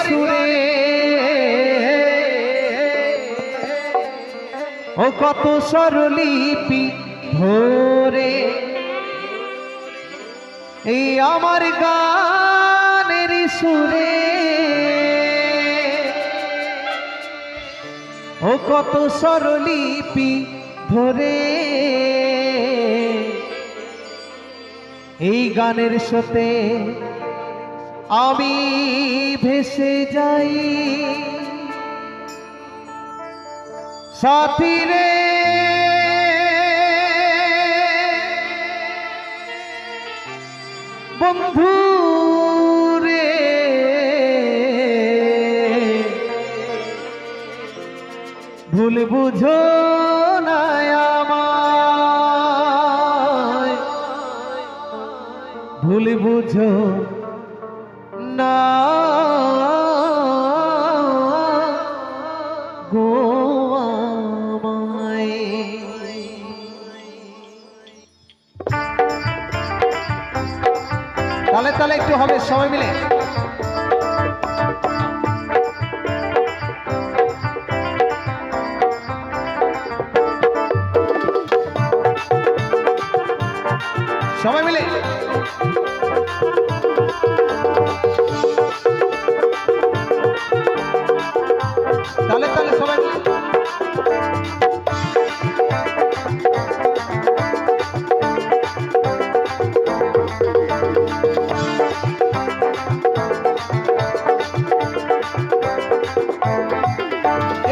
সুরে ও কত স্বরলিপি ধরে এই আমার গানের সুরে ও কত স্বরলিপি ধরে এই গানের সাথে আমি ভেসে যাই সাথী রে বন্ধু রে ভুল বুঝো না আমায় ভুল বুঝো না গো আমায়। তালে তালে একটু হবে সবাই মিলে। সবাই মিলে তালে তালে সবাই মিলে।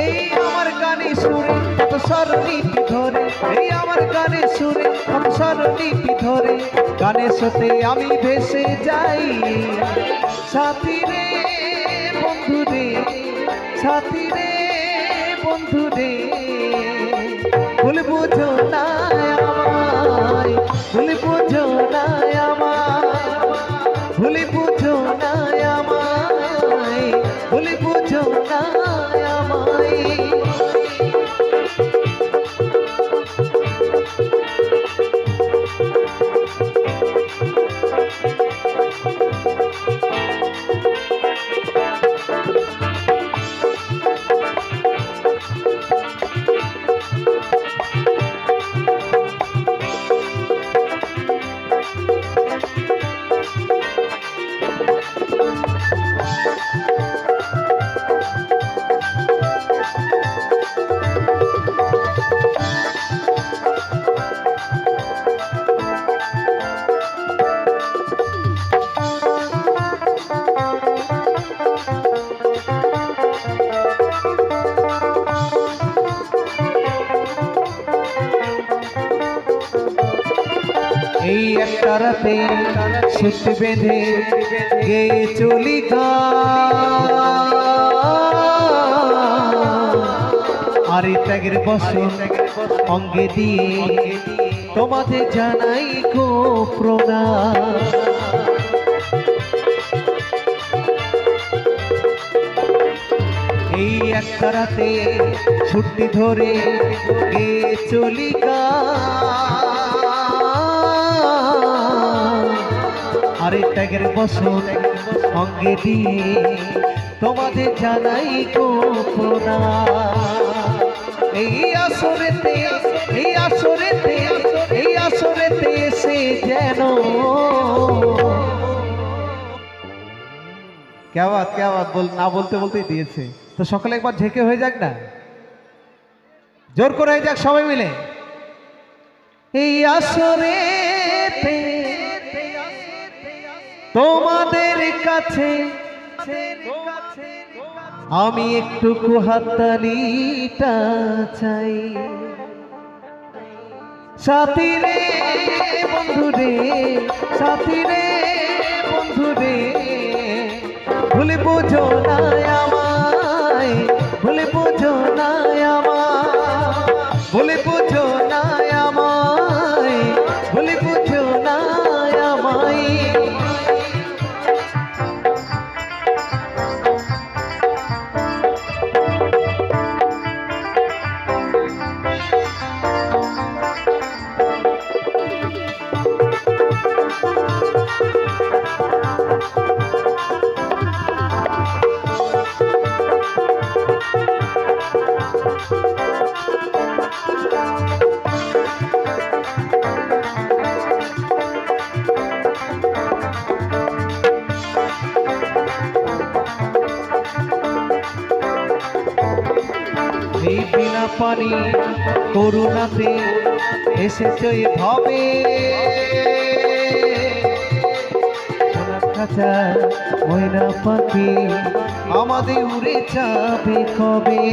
এই আমার গানে সুরে কত স্বরলিপি ধরে এই আমার গানে সুরে কত স্বরলিপি ধরে গানের সাথে আমি ভেসে যাই সাথী রে বন্ধু রে সাথী রে বন্ধু রে ভুল বুঝো না আমায় ভুল বুঝো না আমায় ভুল বুঝো না আমায় ভুল বুঝো না আমায়। এই একটা রাতে সুত বেঁধে গেয়ে চলি আর এই ত্যাগের বসন অঙ্গে দিয়ে তোমাদের জানাই গো প্রণাম। এই একটা রাতে ছুটি ধরে গেয়ে চলি আরে ত্যাগের বসন অঙ্গে দিয়ে তোমাদের জানাই গো প্রণাম। এই আসরেতে এই আসরেতে এই আসরেতে এসে যেন क्या बात बोल ना बोलते बोलते दिएছে তো সকলে একবার ঝেঁকে হয়ে যাক না জোর করে হয়ে যাক সবাই মিলে। এই আসরেতে তোমাদের কাছে আমি একটু হাততালিটা চাই সাথী রে বন্ধু রে সাথী রে বন্ধু রে ভুল বুঝো না আমায় ভুল বুঝো না আমায় ভুল বুঝো না আমায় ভুল বুঝো না আমায়। না পানি করুণাতে এসেছ এভাবে সোনার খাঁচা ময়না পাখি আমাদের উড়ে যাবে কবে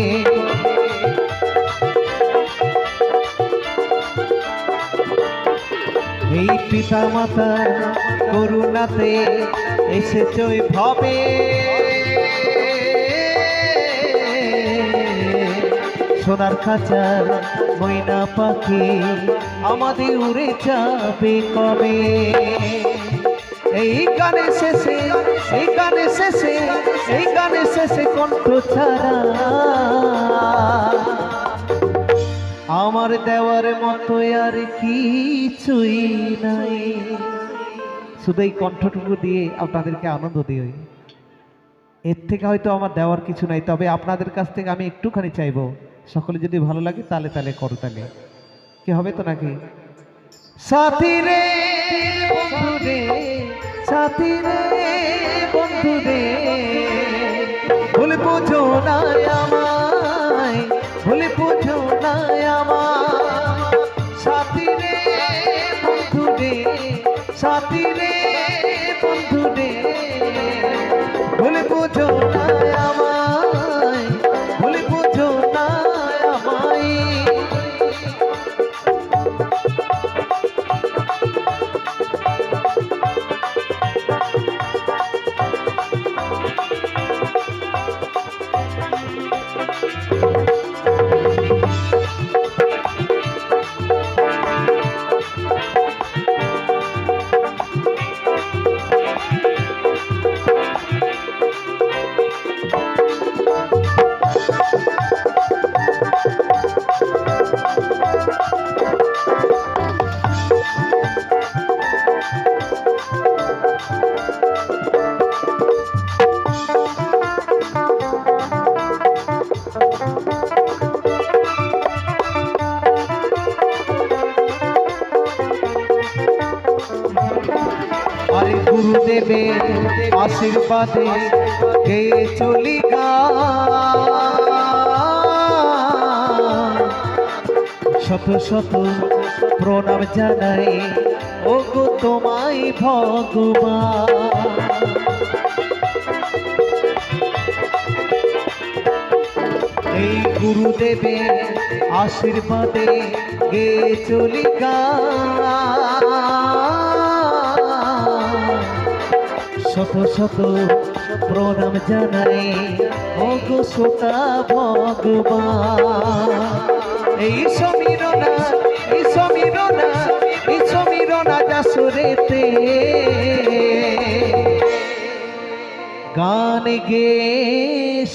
এই পিতা মাতার করুণাতে এসেছ এভাবে সোনার খাঁচার ময়না পাখি আমাদের উড়ে যাবে কবে এই গানে শেষে এই গানে শেষে এই গানে শেষে কণ্ঠ ছাড়া আমার দেওয়ার মতো আর কিছুই নাই শুধু এই কণ্ঠটুকু দিয়ে আপনাদেরকে আনন্দ দিই এর থেকে হয়তো আমার দেওয়ার কিছু নাই তবে আপনাদের কাছ থেকে আমি একটুখানি চাইবো সকলে যদি ভালো লাগে তালে তালে করো তালে কি হবে তো নাকি সাথী রে বন্ধু রে সাথী রে বন্ধু রে ভুল বুঝো না আমায় ভুল বুঝো না আমায় সাথী রে বন্ধু রে সাথী রে বন্ধু রে ভুল বুঝো না আমায় ভুল বুঝো না আমায় আরে গুরুদেবের আশীর্বাদে কে চলি গা শত শত প্রণাম জানাই ও গো তোমায় ভগবান এই গুরুদেবের আশীর্বাদে কে চলি গা শত শত প্রণাম জানাই ও গো শ্রোতা ভগবান এই সমীরনা এই সমীরনা এই সমীরনা যাসরেতে গান গে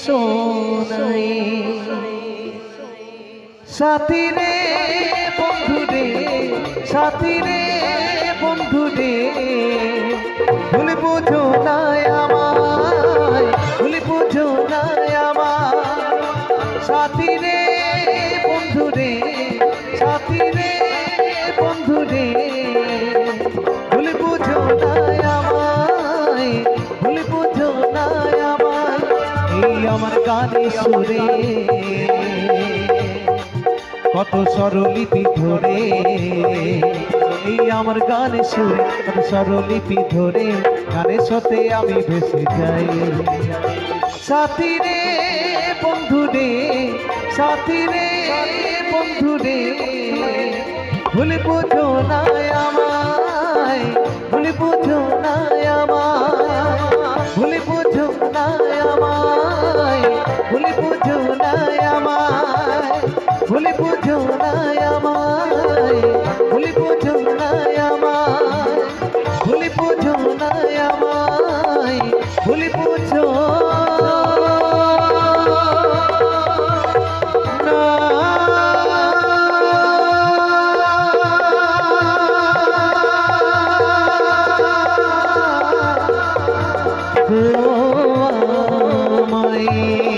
শোনাই সাথী রে বন্ধু রে সাথী রে বন্ধু রে ভুল বুঝো না আমায় ভুল বুঝো না আমায় সাথী রে বন্ধু রে সাথী রে বন্ধু রে ভুল বুঝো না আমায় ভুল বুঝো না আমায় এই আমার গানে সুরে কত স্বরলিপি ধরে এই আমার গানে সুরে কত স্বরলিপি ধরে গানের সাথে আমি ভেসে যাই সাথী রে বন্ধু রে সাথী রে বন্ধু রে ভুল বুঝো না আমায় ভুল বুঝো না আমায় ভুল বুঝো না আমায় ভুল বুঝো না আমায় ভুল বুঝো না আমায় ভুল বুঝো না আমায় ভুল বুঝো না আমায় ভুল বুঝো না আমায়